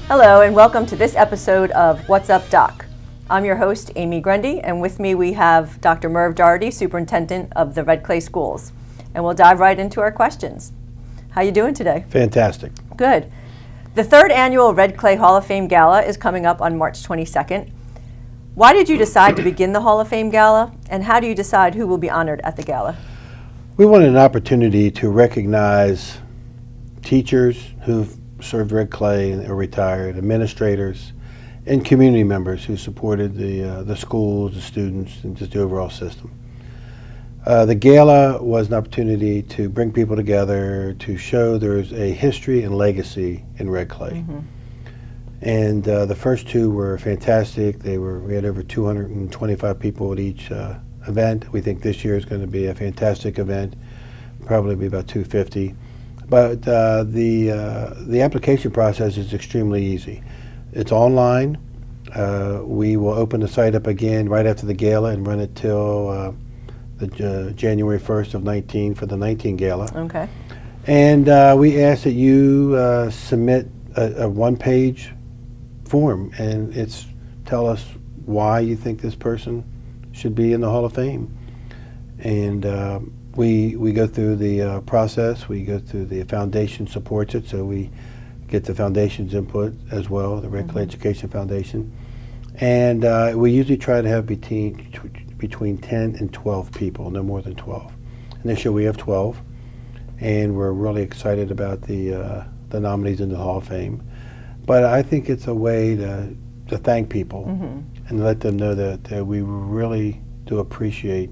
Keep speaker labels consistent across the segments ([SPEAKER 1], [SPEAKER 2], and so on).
[SPEAKER 1] Hello and welcome to this episode of What's Up Doc. I'm your host, Amy Grundy, and with me we have Dr. Merv Doherty, Superintendent of the Red Clay Schools. And we'll dive right into our questions. How you doing today?
[SPEAKER 2] Fantastic.
[SPEAKER 1] Good. The third annual Red Clay Hall of Fame Gala is coming up on March 22nd. Why did you decide to begin the Hall of Fame Gala, and how do you decide who will be honored at the gala?
[SPEAKER 2] We wanted an opportunity to recognize teachers who've served Red Clay or retired, administrators, and community members who supported the schools, the students, and just the overall system. The gala was an opportunity to bring people together to show there's a history and legacy in Red Clay. Mm-hmm. And the first two were fantastic. We had over 225 people at each event. We think this year is going to be a fantastic event, probably be about 250. But the application process is extremely easy. It's online. We will open the site up again right after the gala and run it till January 1st of 19 for the 19 gala.
[SPEAKER 1] Okay.
[SPEAKER 2] And we ask that you submit a one-page form, and it's tell us why you think this person should be in the Hall of Fame. And we go through the process. We go through the foundation supports it, so we get the foundation's input as well, the Red Clay Education Foundation. And we usually try to have between 10 and 12 people, no more than 12. And this year we have 12, and we're really excited about the nominees in the Hall of Fame. But I think it's a way to thank people and let them know that we really do appreciate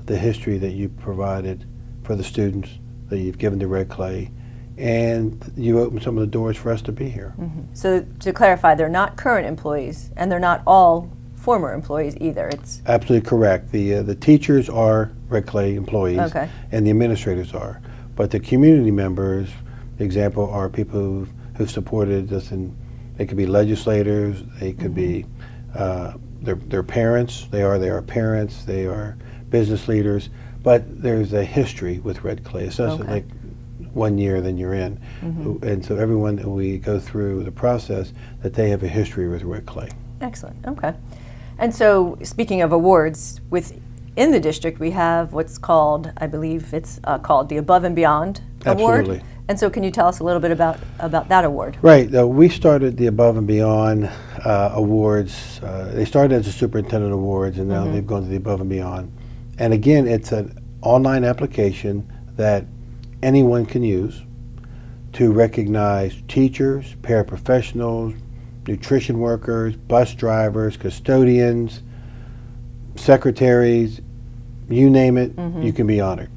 [SPEAKER 2] the history that you provided for the students, that you've given to Red Clay, and you opened some of the doors for us to be here.
[SPEAKER 1] So to clarify, they're not current employees, and they're not all former employees either. It's
[SPEAKER 2] absolutely correct. The teachers are Red Clay employees,
[SPEAKER 1] okay,
[SPEAKER 2] and the administrators are. But the community members, for example, are people who've supported us, and they could be legislators, they could be their parents, they are parents, they are business leaders, but there's a history with Red Clay. It's not like 1 year, then you're in. And so everyone that we go through the process, that they have a history with Red Clay.
[SPEAKER 1] excellent. Okay. And so speaking of awards, within the district we have what's called, I believe it's called the Above and Beyond Award.
[SPEAKER 2] Absolutely.
[SPEAKER 1] And so can you tell us a little bit about that award?
[SPEAKER 2] Right. We started the Above and Beyond awards. They started as the Superintendent Awards, and now they've gone to the Above and Beyond. And again, it's an online application that anyone can use to recognize teachers, paraprofessionals, nutrition workers, bus drivers, custodians, secretaries, you name it, you can be honored.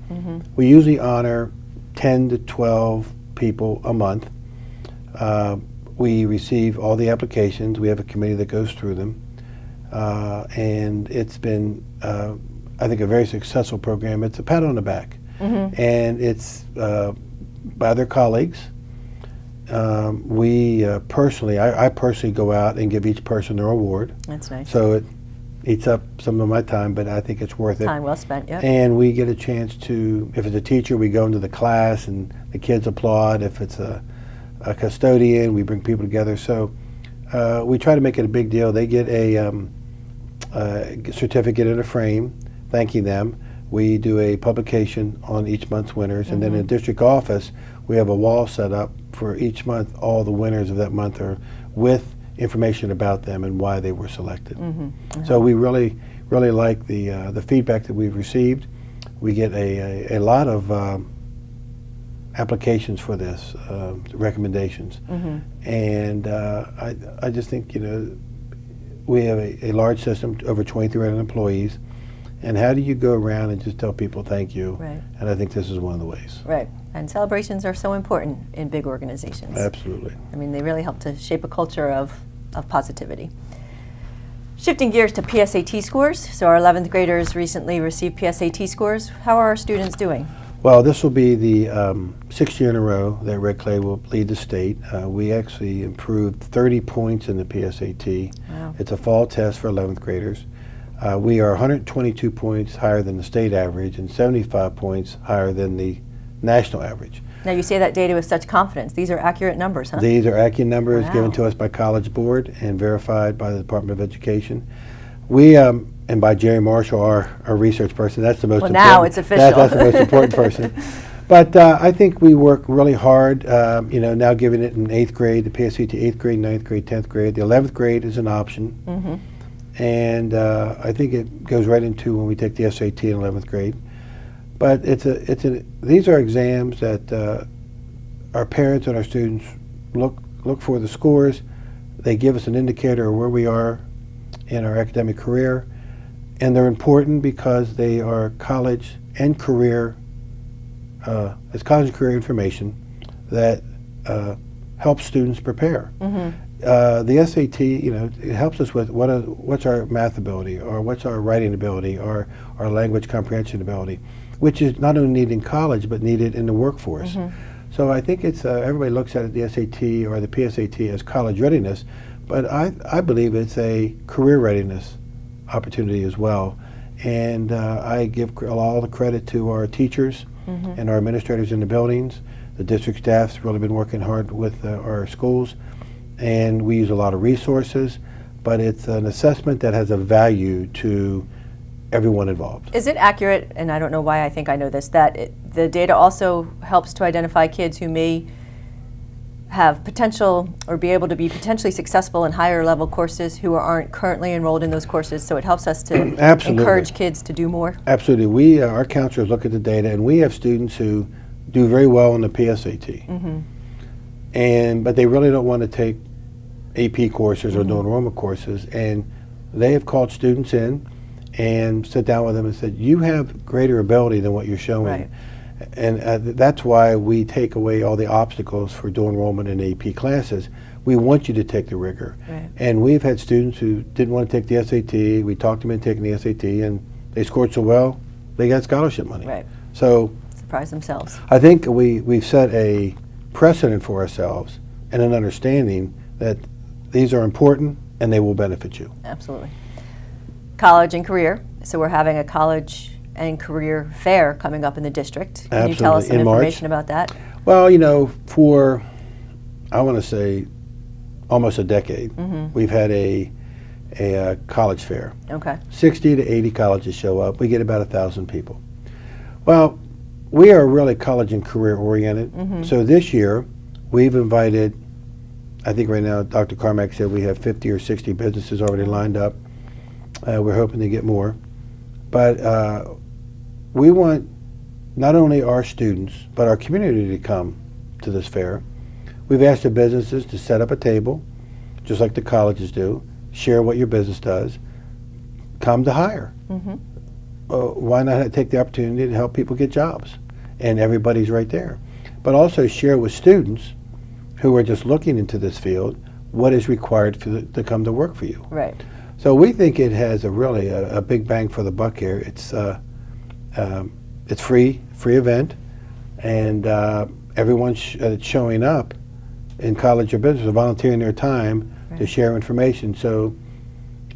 [SPEAKER 2] We usually honor 10 to 12 people a month. We receive all the applications. We have a committee that goes through them. And it's been, I think, a very successful program. It's a pat on the back. And it's by their colleagues. I personally go out and give each person their award.
[SPEAKER 1] That's nice.
[SPEAKER 2] So it eats up some of my time, but I think it's worth it.
[SPEAKER 1] Time well spent, yeah.
[SPEAKER 2] And we get a chance to, if it's a teacher, we go into the class and the kids applaud. If it's a custodian, we bring people together. So we try to make it a big deal. They get a certificate in a frame thanking them. We do a publication on each month's winners, and then in the district office, we have a wall set up for each month. All the winners of that month are with information about them and why they were selected. So we really like the feedback that we've received. We get a lot of applications for this, recommendations, and I just think, we have a large system, over 2,300 employees, and how do you go around and just tell people thank you?
[SPEAKER 1] Right.
[SPEAKER 2] And I think this is one of the ways.
[SPEAKER 1] Right. And celebrations are so important in big organizations.
[SPEAKER 2] Absolutely.
[SPEAKER 1] I mean, they really help to shape a culture of positivity. Shifting gears to PSAT scores. So our 11th graders recently received PSAT scores. How are our students doing?
[SPEAKER 2] Well, this will be the 6th year in a row that Red Clay will lead the state. We actually improved 30 points in the PSAT.
[SPEAKER 1] Wow.
[SPEAKER 2] It's a fall test for 11th graders. We are 122 points higher than the state average and 75 points higher than the national average.
[SPEAKER 1] Now you say that data with such confidence. These are accurate numbers, huh?
[SPEAKER 2] These are accurate numbers given
[SPEAKER 1] Wow.
[SPEAKER 2] to us by College Board and verified by the Department of Education. We, and by Jerry Marshall, our research person, that's the most
[SPEAKER 1] Well,
[SPEAKER 2] important.
[SPEAKER 1] now it's official.
[SPEAKER 2] That's the most important person. But I think we work really hard, now giving it in 8th grade, the PSAT 8th grade, 9th grade, 10th grade. The 11th grade is an option.
[SPEAKER 1] Mm-hmm.
[SPEAKER 2] And I think it goes right into when we take the SAT in 11th grade. But these are exams that our parents and our students look for the scores. They give us an indicator of where we are in our academic career. And they're important because they are college and career it's college and career information that helps students prepare.
[SPEAKER 1] Mm-hmm.
[SPEAKER 2] The SAT, it helps us with what's our math ability, or what's our writing ability, or our language comprehension ability, which is not only needed in college but needed in the workforce.
[SPEAKER 1] Mm-hmm.
[SPEAKER 2] So I think it's everybody looks at it, the SAT or the PSAT, as college readiness, but I believe it's a career readiness opportunity as well. And I give all the credit to our teachers
[SPEAKER 1] Mm-hmm.
[SPEAKER 2] and our administrators in the buildings. The district staff's really been working hard with our schools, and we use a lot of resources, but it's an assessment that has a value to everyone involved.
[SPEAKER 1] Is it accurate, and I don't know why I think I know this, that the data also helps to identify kids who may have potential or be able to be potentially successful in higher level courses who aren't currently enrolled in those courses, so it helps us to
[SPEAKER 2] Absolutely.
[SPEAKER 1] encourage kids to do more?
[SPEAKER 2] Absolutely. We, our counselors look at the data, and we have students who do very well on the PSAT,
[SPEAKER 1] Mm-hmm.
[SPEAKER 2] but they really don't want to take AP courses or
[SPEAKER 1] Mm-hmm.
[SPEAKER 2] dual enrollment courses, and they have called students in and sit down with them and said, you have greater ability than what you're showing.
[SPEAKER 1] Right.
[SPEAKER 2] And that's why we take away all the obstacles for dual enrollment in AP classes. We want you to take the rigor.
[SPEAKER 1] Right.
[SPEAKER 2] And we've had students who didn't want to take the SAT. We talked them into taking the SAT, and they scored so well, they got scholarship money.
[SPEAKER 1] Right.
[SPEAKER 2] So
[SPEAKER 1] Surprise themselves.
[SPEAKER 2] I think we've set a precedent for ourselves and an understanding that these are important and they will benefit you.
[SPEAKER 1] Absolutely. College and career. So we're having a college and career fair coming up in the district. Can you tell us some
[SPEAKER 2] Absolutely. In March.
[SPEAKER 1] information about that?
[SPEAKER 2] Well, for, I want to say, almost a decade, we've had a college fair.
[SPEAKER 1] Okay.
[SPEAKER 2] 60 to 80 colleges show up. We get about 1,000 people. Well, we are really college and career oriented. So this year, we've invited, I think right now, Dr. Carmack said we have 50 or 60 businesses already lined up. We're hoping to get more. But we want not only our students, but our community to come to this fair. We've asked the businesses to set up a table, just like the colleges do, share what your business does, come to hire.
[SPEAKER 1] Mm-hmm.
[SPEAKER 2] Why not take the opportunity to help people get jobs? And everybody's right there. But also share with students who are just looking into this field what is required to come to work for you.
[SPEAKER 1] Right.
[SPEAKER 2] So we think it has a big bang for the buck here. It's free event, and everyone that's showing up in college or business are volunteering their time to share information. So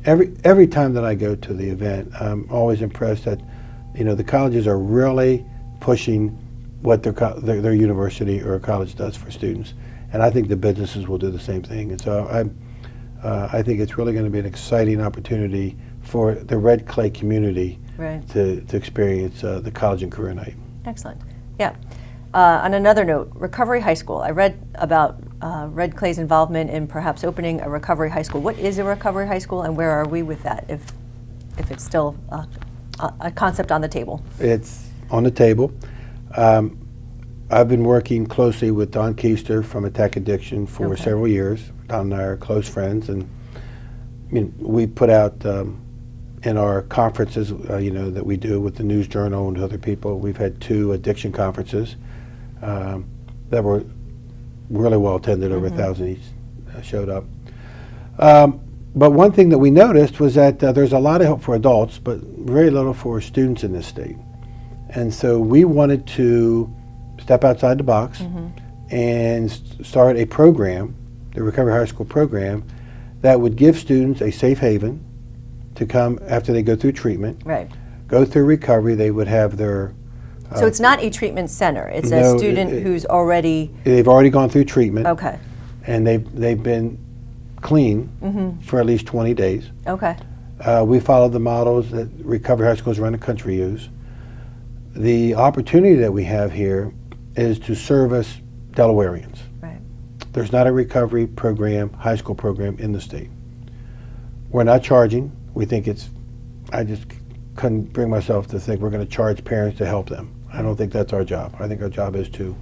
[SPEAKER 2] every time that I go to the event, I'm always impressed that the colleges are really pushing what their university or college does for students, and I think the businesses will do the same thing. And so I think it's really going to be an exciting opportunity for the Red Clay community to experience the college and career night.
[SPEAKER 1] Excellent. Yeah. On another note, Recovery High School. I read about Red Clay's involvement in perhaps opening a Recovery High School. What is a Recovery High School, and where are we with that, if it's still a concept on the table?
[SPEAKER 2] It's on the table. I've been working closely with Don Keister from Attack Addiction for several years. Don and I are close friends, and we put out in our conferences, that we do with the News Journal and other people. We've had 2 addiction conferences that were really well attended. Over 1,000 each showed up. But one thing that we noticed was that there's a lot of help for adults, but very little for students in this state. And so we wanted to step outside the box and start a program, the Recovery High School program, that would give students a safe haven to come after they go through treatment,
[SPEAKER 1] Right.
[SPEAKER 2] go through recovery. They would have their
[SPEAKER 1] So it's not a treatment center. It's
[SPEAKER 2] No,
[SPEAKER 1] a student who's already,
[SPEAKER 2] They've already gone through treatment,
[SPEAKER 1] okay,
[SPEAKER 2] and they've been clean for at least 20 days.
[SPEAKER 1] okay,
[SPEAKER 2] We follow the models that recovery high schools around the country use. The opportunity that we have here is to service Delawareans.
[SPEAKER 1] right,
[SPEAKER 2] There's not a recovery program, high school program in the state. We're not charging. We think I just couldn't bring myself to think we're going to charge parents to help them. I don't think that's our job. I think our job is to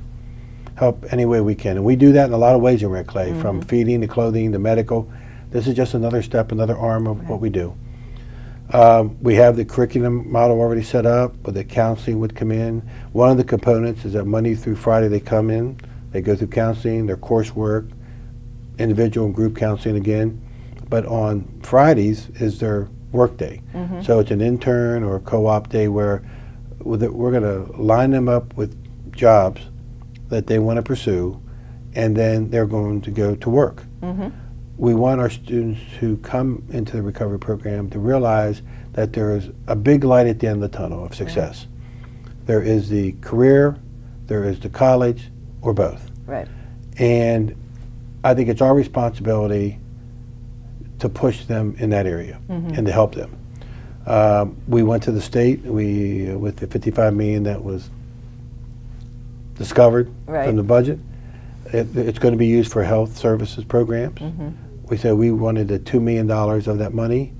[SPEAKER 2] help any way we can. And we do that in a lot of ways in Red Clay, from feeding to clothing to medical. This is just another step, another arm of what we do. We have the curriculum model already set up, where the counseling would come in. One of the components is that Monday through Friday they come in, they go through counseling, their coursework, individual and group counseling again. But on Fridays is their work day. So it's an intern or a co-op day where we're going to line them up with jobs that they want to pursue, and then they're going to go to work. We want our students who come into the recovery program to realize that there is a big light at the end of the tunnel of success. There is the career, there is the college, or both.
[SPEAKER 1] right,
[SPEAKER 2] And I think it's our responsibility to push them in that area and to help them. We went to the state with the $55 million that was discovered
[SPEAKER 1] Right.
[SPEAKER 2] from the budget. It's going to be used for health services programs. We said we wanted the $2 million of that money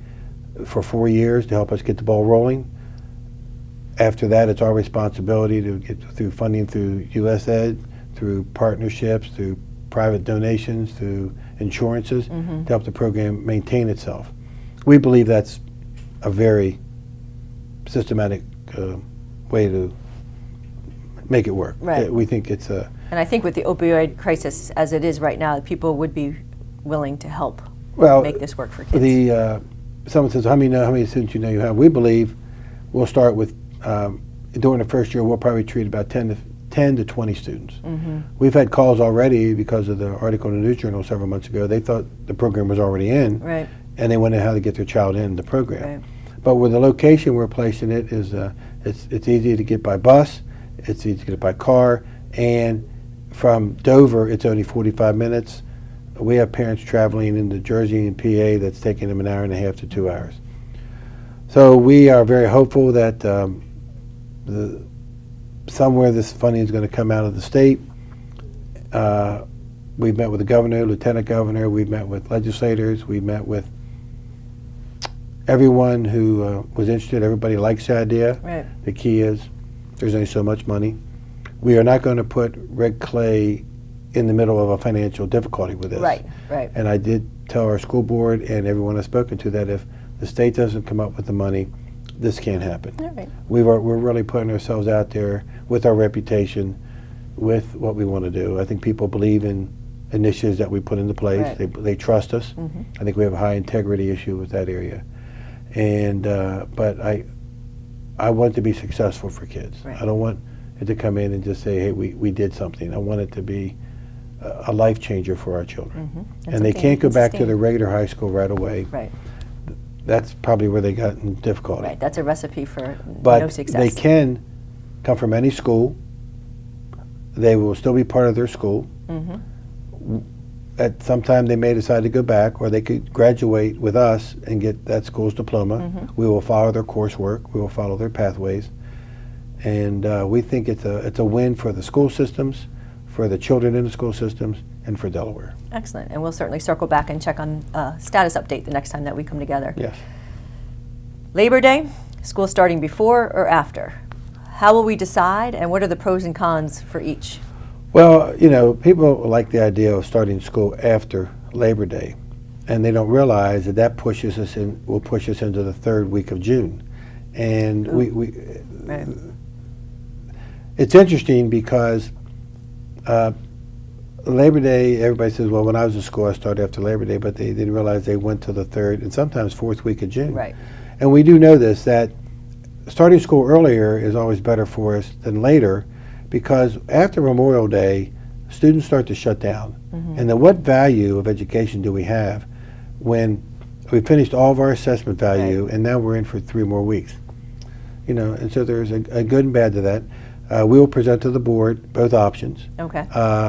[SPEAKER 2] for 4 years to help us get the ball rolling. After that, it's our responsibility to get through funding through USAID, through partnerships, through private donations, through insurances, to help the program maintain itself. We believe that's a very systematic way to make it work.
[SPEAKER 1] Right.
[SPEAKER 2] We think it's a...
[SPEAKER 1] And I think with the opioid crisis as it is right now, people would be willing to help make this work for kids.
[SPEAKER 2] Someone says, how many students you have? We believe we'll start with, during the first year, we'll probably treat about 10 to 20 students. We've had calls already because of the article in the News Journal several months ago. They thought the program was already in,
[SPEAKER 1] Right,
[SPEAKER 2] and they wanted how to get their child in the program.
[SPEAKER 1] right,
[SPEAKER 2] But with the location we're placing it is, it's easy to get by bus, it's easy to get by car, and from Dover, it's only 45 minutes. We have parents traveling into Jersey and PA that's taking them an hour and a half to 2 hours. So we are very hopeful that somewhere this funding is going to come out of the state. We've met with the governor, lieutenant governor, we've met with legislators, we've met with everyone who was interested. Everybody likes the idea.
[SPEAKER 1] right,
[SPEAKER 2] The key is there's only so much money. We are not going to put Red Clay in the middle of a financial difficulty with this.
[SPEAKER 1] right, right,
[SPEAKER 2] And I did tell our school board and everyone I've spoken to that if the state doesn't come up with the money, this can't happen.
[SPEAKER 1] all right,
[SPEAKER 2] We're really putting ourselves out there with our reputation, with what we want to do. I think people believe in initiatives that we put into place.
[SPEAKER 1] Right.
[SPEAKER 2] They trust us. I think we have a high integrity issue with that area. And but I want it to be successful for kids.
[SPEAKER 1] Right.
[SPEAKER 2] I don't want it to come in and just say, hey, we did something. I want it to be a life changer for our children. And they can't go back to the regular high school right away.
[SPEAKER 1] right,
[SPEAKER 2] That's probably where they got in difficulty.
[SPEAKER 1] right. That's a recipe for
[SPEAKER 2] But
[SPEAKER 1] no success.
[SPEAKER 2] they can come from any school. They will still be part of their school. At some time they may decide to go back, or they could graduate with us and get that school's diploma. We will follow their coursework. We will follow their pathways. And we think it's a win for the school systems, for the children in the school systems, and for Delaware.
[SPEAKER 1] Excellent. And we'll certainly circle back and check on status update the next time that we come together.
[SPEAKER 2] Yes.
[SPEAKER 1] Labor Day, school starting before or after? How will we decide, and what are the pros and cons for each?
[SPEAKER 2] Well, people like the idea of starting school after Labor Day, and they don't realize that will push us into the third week of June. And
[SPEAKER 1] Right.
[SPEAKER 2] it's interesting because Labor Day, everybody says, well, when I was in school, I started after Labor Day, but they didn't realize they went to the third and sometimes fourth week of June.
[SPEAKER 1] Right.
[SPEAKER 2] And we do know this, that starting school earlier is always better for us than later, because after Memorial Day, students start to shut down. And then what value of education do we have when we finished all of our assessment value and now we're in for 3 more weeks? And so there's a good and bad to that. We will present to the board both options,
[SPEAKER 1] Okay.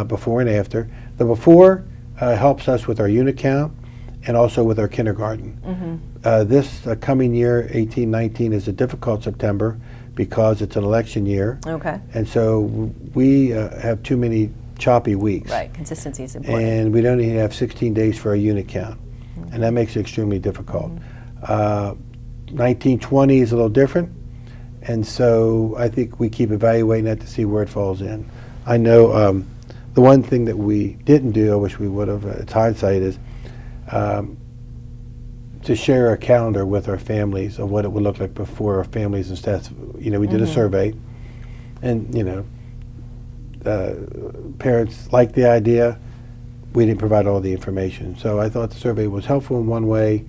[SPEAKER 2] before and after. The before helps us with our unit count and also with our kindergarten. This coming year, 18-19, is a difficult September because it's an election year.
[SPEAKER 1] Okay.
[SPEAKER 2] And so we have too many choppy weeks.
[SPEAKER 1] Right. Consistency is important.
[SPEAKER 2] And we don't even have 16 days for our unit count. And that makes it extremely difficult. 19-20 is a little different. And so I think we keep evaluating that to see where it falls in. I know the one thing that we didn't do, I wish we would have, it's hindsight, is to share a calendar with our families of what it would look like before our families and staff. You know, we did a survey, and you know, parents liked the idea. We didn't provide all the information. So I thought the survey was helpful in one way,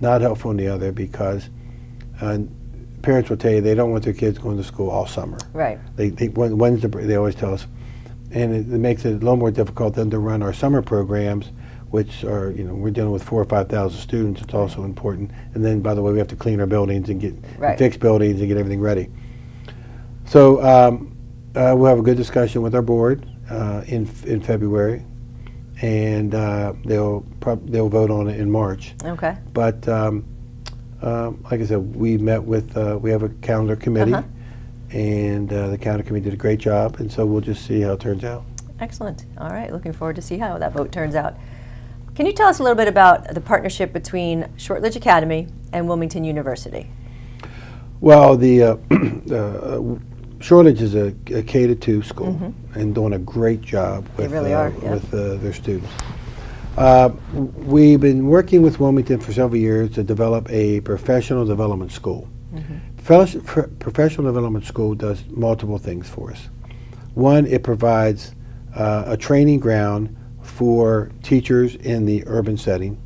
[SPEAKER 2] not helpful in the other, because parents will tell you they don't want their kids going to school all summer.
[SPEAKER 1] Right.
[SPEAKER 2] When's they always tell us. And it makes it a little more difficult than to run our summer programs, which are, you know, we're dealing with 4,000 or 5,000 students. It's also important. And then, by the way, we have to clean our buildings and get and fix buildings and get everything ready. So we'll have a good discussion with our board in February, and they'll vote on it in March.
[SPEAKER 1] Okay.
[SPEAKER 2] But like I said, we met with we have a calendar committee. And the calendar committee did a great job, and so we'll just see how it turns out.
[SPEAKER 1] Excellent. All right. Looking forward to see how that vote turns out. Can you tell us a little bit about the partnership between Shortridge Academy and Wilmington University?
[SPEAKER 2] Well, the Shortridge is a K-2 school and doing a great job with,
[SPEAKER 1] they really are,
[SPEAKER 2] with their students. We've been working with Wilmington for several years to develop a professional development school. Professional development school does multiple things for us. One, it provides a training ground for teachers in the urban setting,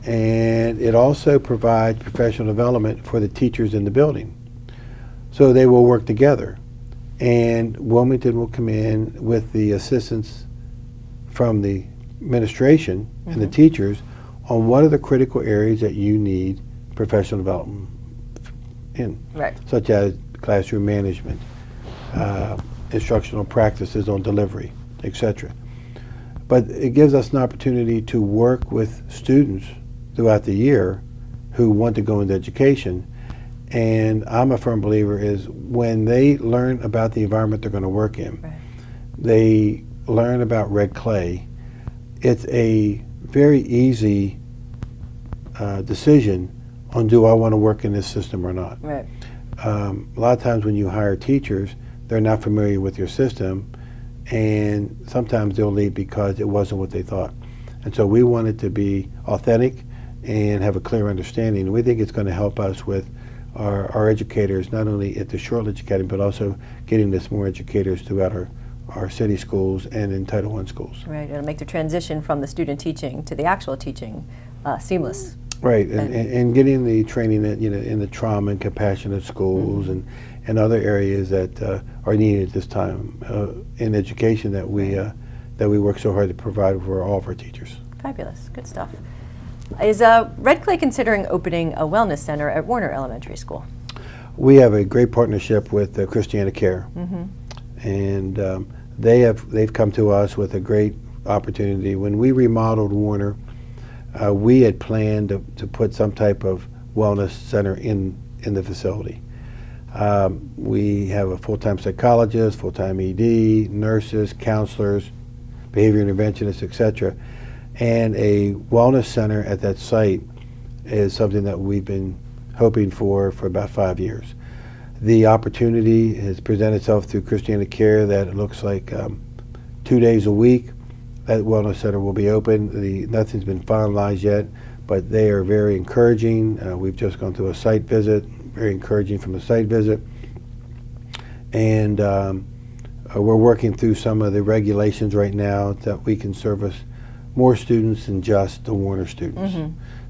[SPEAKER 2] and it also provides professional development for the teachers in the building. So they will work together, and Wilmington will come in with the assistance from the administration and the teachers on what are the critical areas that you need professional development in, such as classroom management, instructional practices on delivery, etc. But it gives us an opportunity to work with students throughout the year who want to go into education. And I'm a firm believer is when they learn about the environment they're going to work in, they learn about red clay, it's a very easy decision on do I want to work in this system or not.
[SPEAKER 1] Right.
[SPEAKER 2] A lot of times when you hire teachers, they're not familiar with your system, and sometimes they'll leave because it wasn't what they thought. And so we want it to be authentic and have a clear understanding. And we think it's going to help us with our educators, not only at the Shortridge Academy, but also getting us more educators throughout our city schools and in Title I schools.
[SPEAKER 1] Right. It'll make the transition from the student teaching to the actual teaching seamless.
[SPEAKER 2] Right, and getting the training that, you know, in the trauma and compassionate schools and other areas that are needed at this time in education that we work so hard to provide for all of our teachers.
[SPEAKER 1] Fabulous, good stuff. Is Red Clay considering opening a wellness center at Warner Elementary School?
[SPEAKER 2] We have a great partnership with Christiana Care, and they've come to us with a great opportunity. When we remodeled Warner, we had planned to put some type of wellness center in the facility. We have a full-time psychologist, full-time ED, nurses, counselors, behavior interventionists, etc. And a wellness center at that site is something that we've been hoping for about 5 years. The opportunity has presented itself through Christiana Care that it looks like 2 days a week that wellness center will be open. Nothing's been finalized yet, but they are very encouraging. We've just gone through a site visit, very encouraging from the site visit. And we're working through some of the regulations right now that we can service more students than just the Warner students.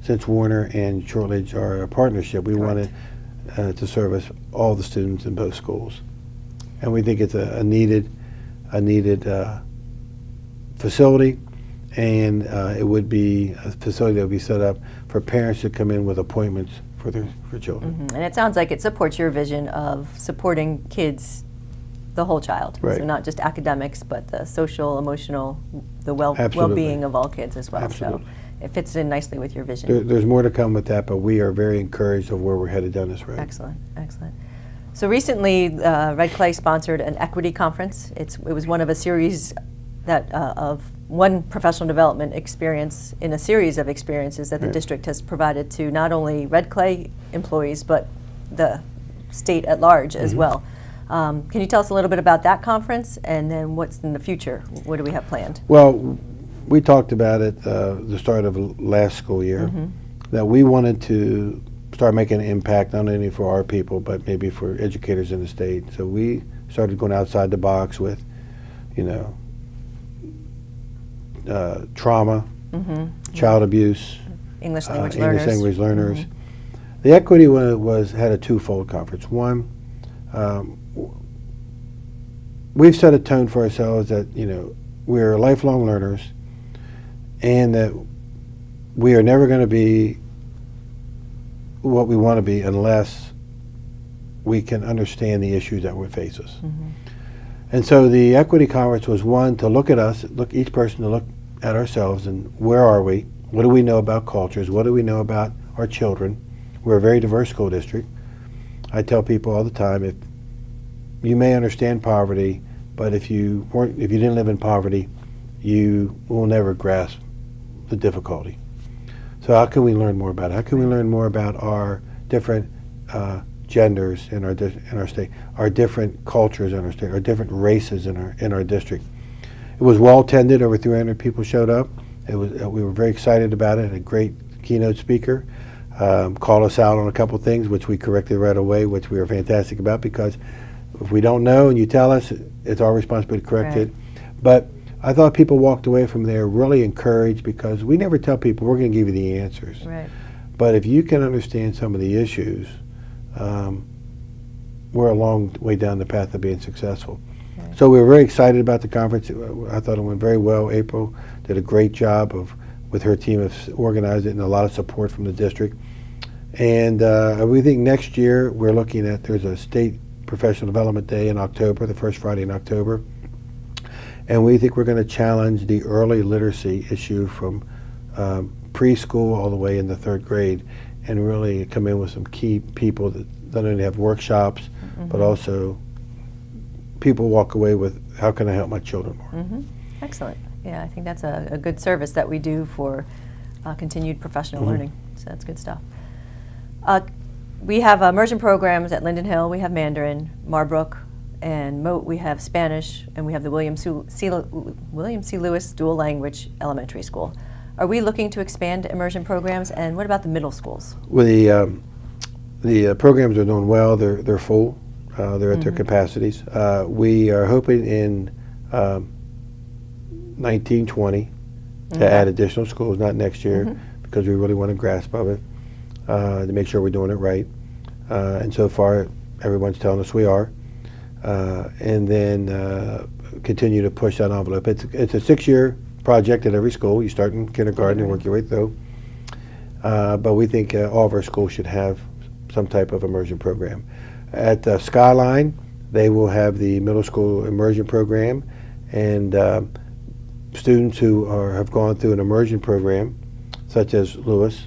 [SPEAKER 2] Since Warner and Shortridge are a partnership, we wanted to service all the students in both schools. And we think it's a needed facility, and it would be a facility that would be set up for parents to come in with appointments for children.
[SPEAKER 1] And it sounds like it supports your vision of supporting kids the whole child.
[SPEAKER 2] Right.
[SPEAKER 1] So not just academics, but the social, emotional, the
[SPEAKER 2] Absolutely.
[SPEAKER 1] well-being of all kids as well.
[SPEAKER 2] Absolutely.
[SPEAKER 1] So it fits in nicely with your vision.
[SPEAKER 2] There's more to come with that, but we are very encouraged of where we're headed down this road.
[SPEAKER 1] Excellent, excellent. So recently, Red Clay sponsored an equity conference. It was one of a series that of one professional development experience in a series of experiences that the
[SPEAKER 2] Right.
[SPEAKER 1] district has provided to not only Red Clay employees, but the state at large as well. Can you tell us a little bit about that conference, and then what's in the future? What do we have planned?
[SPEAKER 2] Well, we talked about it the start of last school year, that we wanted to start making an impact not only for our people, but maybe for educators in the state. So we started going outside the box with, trauma, child abuse,
[SPEAKER 1] English language learners.
[SPEAKER 2] English language learners. The equity one had a twofold conference. One, we've set a tone for ourselves that we're lifelong learners, and that we are never going to be what we want to be unless we can understand the issues that would face us. And so the equity conference was one to look at us, each person to look at ourselves and where are we? What do we know about cultures? What do we know about our children? We're a very diverse school district. I tell people all the time, if you may understand poverty, but if you didn't live in poverty, you will never grasp the difficulty. So how can we learn more about it? How can we learn more about our different genders in our state, our different cultures in our state, our different races in our district? It was well attended. Over 300 people showed up. We were very excited about it. A great keynote speaker called us out on a couple things, which we corrected right away, which we were fantastic about, because if we don't know and you tell us, it's our responsibility to correct it. But I thought people walked away from there really encouraged, because we never tell people we're going to give you the answers.
[SPEAKER 1] Right.
[SPEAKER 2] But if you can understand some of the issues, we're a long way down the path of being successful.
[SPEAKER 1] Right.
[SPEAKER 2] So we were very excited about the conference. I thought it went very well. April did a great job with her team of organizing it, and a lot of support from the district. And we think next year we're looking at, there's a state professional development day in October, the first Friday in October. And we think we're going to challenge the early literacy issue from preschool all the way into third grade, and really come in with some key people that not only have workshops, but also people walk away with, how can I help my children more?
[SPEAKER 1] Excellent. Yeah, I think that's a good service that we do for continued professional learning. So that's good stuff. We have immersion programs at Linden Hill. We have Mandarin, Marbrook, and Moat. We have Spanish, and we have the William C. Lewis Dual Language Elementary School. Are we looking to expand immersion programs, and what about the middle schools?
[SPEAKER 2] Well, the programs are doing well. They're full. They're at their capacities. We are hoping in 1920 to add additional schools, not next year, because we really want a grasp of it, to make sure we're doing it right. And so far, everyone's telling us we are. And then continue to push that envelope. It's a 6-year project at every school. You start in kindergarten and work your way through. But we think all of our schools should have some type of immersion program. At Skyline, they will have the middle school immersion program, and students who have gone through an immersion program, such as Lewis,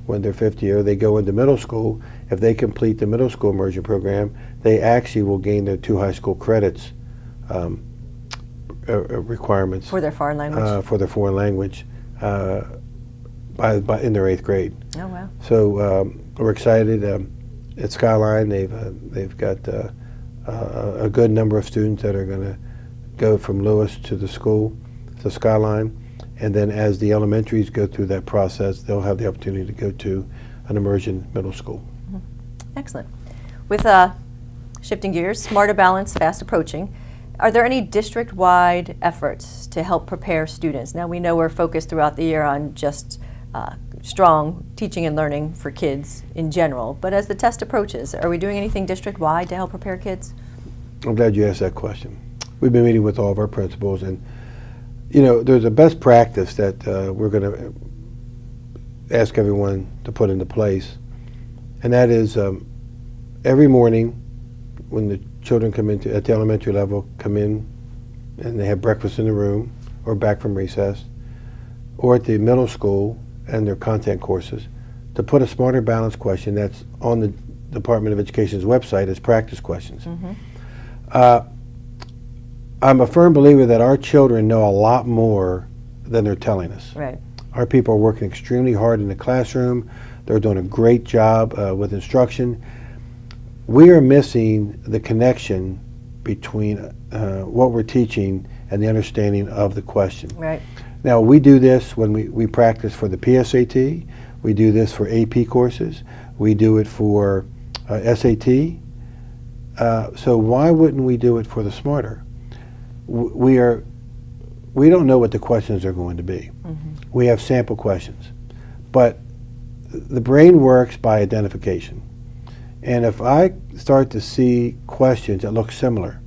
[SPEAKER 2] when they're 5th year, they go into middle school. If they complete the middle school immersion program, they actually will gain their 2 high school credits requirements
[SPEAKER 1] For their foreign language?
[SPEAKER 2] In their 8th grade.
[SPEAKER 1] Oh, wow.
[SPEAKER 2] So we're excited. At Skyline, they've got a good number of students that are going to go from Lewis to the school, to Skyline, and then as the elementaries go through that process, they'll have the opportunity to go to an immersion middle school.
[SPEAKER 1] Excellent. With shifting gears, Smarter Balance fast approaching, are there any district-wide efforts to help prepare students? Now, we know we're focused throughout the year on just strong teaching and learning for kids in general, but as the test approaches, are we doing anything district-wide to help prepare kids?
[SPEAKER 2] I'm glad you asked that question. We've been meeting with all of our principals, and there's a best practice that we're going to ask everyone to put into place, and that is every morning when the children come into, at the elementary level, come in and they have breakfast in the room or back from recess, or at the middle school and their content courses, to put a smarter balanced question that's on the Department of Education's website as practice questions. I'm a firm believer that our children know a lot more than they're telling us.
[SPEAKER 1] Right.
[SPEAKER 2] Our people are working extremely hard in the classroom. They're doing a great job with instruction. We are missing the connection between what we're teaching and the understanding of the question.
[SPEAKER 1] Right.
[SPEAKER 2] Now, we do this when we practice for the PSAT. We do this for AP courses. We do it for SAT. So why wouldn't we do it for the smarter? We don't know what the questions are going to be. We have sample questions. But the brain works by identification. And if I start to see questions that look similar,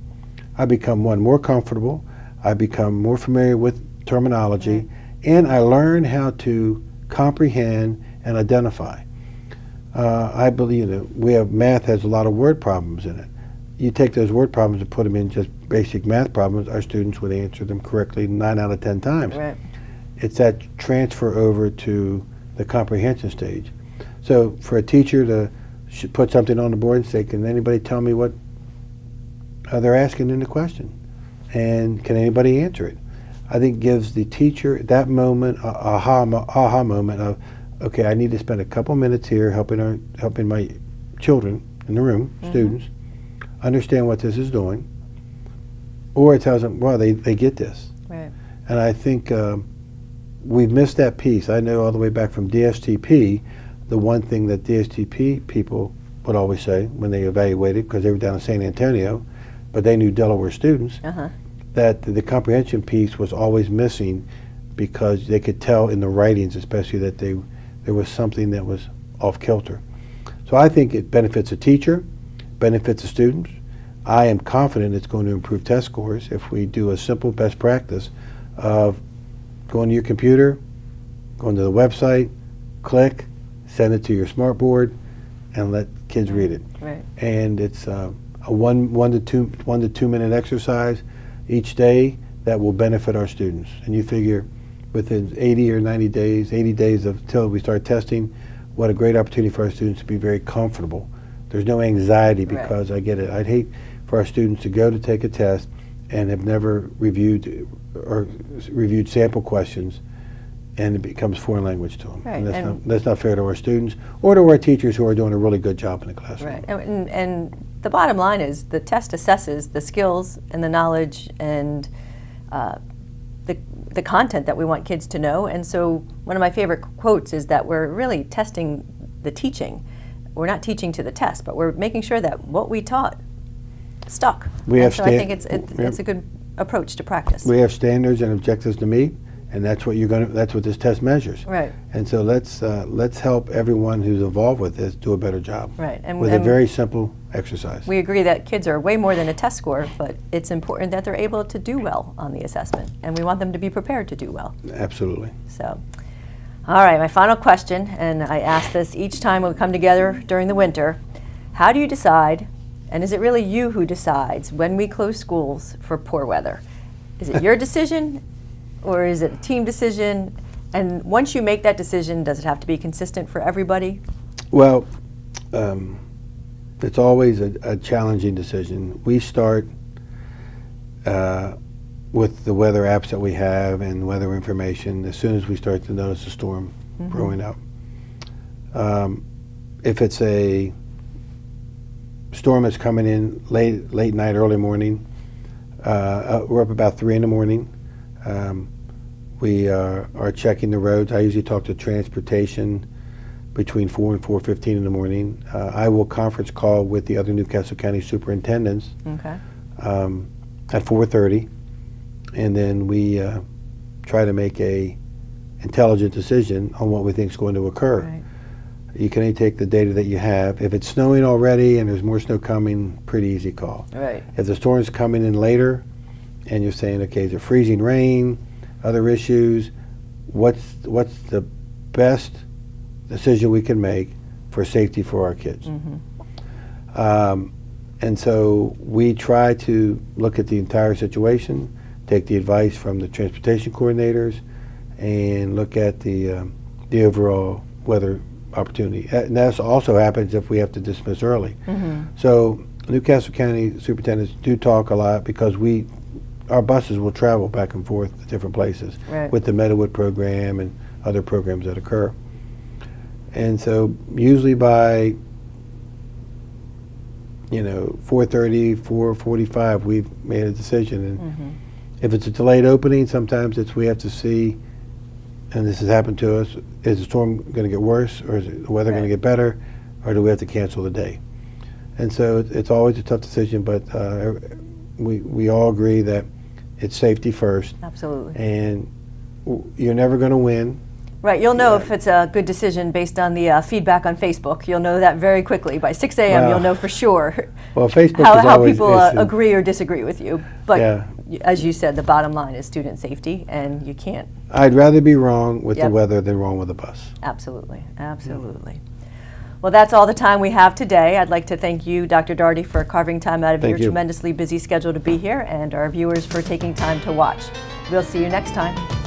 [SPEAKER 2] I become, one, more comfortable, I become more familiar with terminology, and I learn how to comprehend and identify. I believe that math has a lot of word problems in it. You take those word problems and put them in just basic math problems, our students would answer them correctly 9 out of 10 times.
[SPEAKER 1] Right.
[SPEAKER 2] It's that transfer over to the comprehension stage. So for a teacher to put something on the board and say, can anybody tell me what they're asking in the question? And can anybody answer it? I think gives the teacher that moment, aha moment of, okay, I need to spend a couple minutes here helping my children in the room, students, understand what this is doing. Or it tells them, well, they get this.
[SPEAKER 1] Right.
[SPEAKER 2] And I think we've missed that piece. I know all the way back from DSTP, the one thing that DSTP people would always say when they evaluated, because they were down in San Antonio, but they knew Delaware students, that the comprehension piece was always missing because they could tell in the writings, especially, that there was something that was off kilter. So I think it benefits a teacher, benefits the students. I am confident it's going to improve test scores if we do a simple best practice of going to your computer, going to the website, click, send it to your smart board, and let kids read it.
[SPEAKER 1] Right.
[SPEAKER 2] And it's a one to two minute exercise each day that will benefit our students. And you figure within 80 or 90 days, 80 days until we start testing, what a great opportunity for our students to be very comfortable. There's no anxiety because I get it. I'd hate for our students to go to take a test and have never reviewed sample questions, and it becomes foreign language to them.
[SPEAKER 1] Right.
[SPEAKER 2] And that's not fair to our students or to our teachers who are doing a really good job in the classroom.
[SPEAKER 1] Right. And the bottom line is the test assesses the skills and the knowledge and the content that we want kids to know. And so one of my favorite quotes is that we're really testing the teaching. We're not teaching to the test, but we're making sure that what we taught stuck. I think it's a good approach to practice.
[SPEAKER 2] We have standards and objectives to meet, and that's what that's what this test measures.
[SPEAKER 1] Right.
[SPEAKER 2] And so let's help everyone who's involved with this do a better job.
[SPEAKER 1] Right. And
[SPEAKER 2] with a very simple exercise.
[SPEAKER 1] We agree that kids are way more than a test score, but it's important that they're able to do well on the assessment, and we want them to be prepared to do well.
[SPEAKER 2] Absolutely.
[SPEAKER 1] So, all right, my final question, and I ask this each time we come together during the winter: how do you decide, and is it really you who decides when we close schools for poor weather? Is it your decision, or is it a team decision? And once you make that decision, does it have to be consistent for everybody?
[SPEAKER 2] Well, it's always a challenging decision. We start with the weather apps that we have and weather information as soon as we start to notice a storm brewing up. If it's a storm that's coming in late night, early morning, we're up about 3 in the morning. We are checking the roads. I usually talk to transportation between 4 and 4:15 in the morning. I will conference call with the other Newcastle County superintendents at 4:30, and then we try to make a intelligent decision on what we think is going to occur.
[SPEAKER 1] Right.
[SPEAKER 2] You can only take the data that you have. If it's snowing already and there's more snow coming, pretty easy call.
[SPEAKER 1] Right.
[SPEAKER 2] If the storm's coming in later and you're saying, okay, is it freezing rain, other issues, what's the best decision we can make for safety for our kids? And so we try to look at the entire situation, take the advice from the transportation coordinators, and look at the overall weather opportunity. And that also happens if we have to dismiss early. So Newcastle County superintendents do talk a lot because our buses will travel back and forth to different places with the Meadowood program and other programs that occur. And so usually by 4:30, 4:45, we've made a decision. And if it's a delayed opening, sometimes we have to see, and this has happened to us, is the storm going to get worse, or is the weather going to get better, or do we have to cancel the day? And so it's always a tough decision, but we all agree that it's safety first.
[SPEAKER 1] Absolutely.
[SPEAKER 2] And you're never going to win.
[SPEAKER 1] Right, you'll know if it's a good decision based on the feedback on Facebook. You'll know that very quickly. By 6 a.m. you'll know for sure
[SPEAKER 2] well, Facebook
[SPEAKER 1] how
[SPEAKER 2] always
[SPEAKER 1] people agree or disagree with you. But
[SPEAKER 2] yeah.
[SPEAKER 1] As you said, the bottom line is student safety, and you can't.
[SPEAKER 2] I'd rather be wrong with the weather than wrong with the bus.
[SPEAKER 1] Absolutely, absolutely. Well, that's all the time we have today. I'd like to thank you, Dr. Daugherty, for carving time out of your tremendously busy schedule to be here, and our viewers for taking time to watch. We'll see you next time.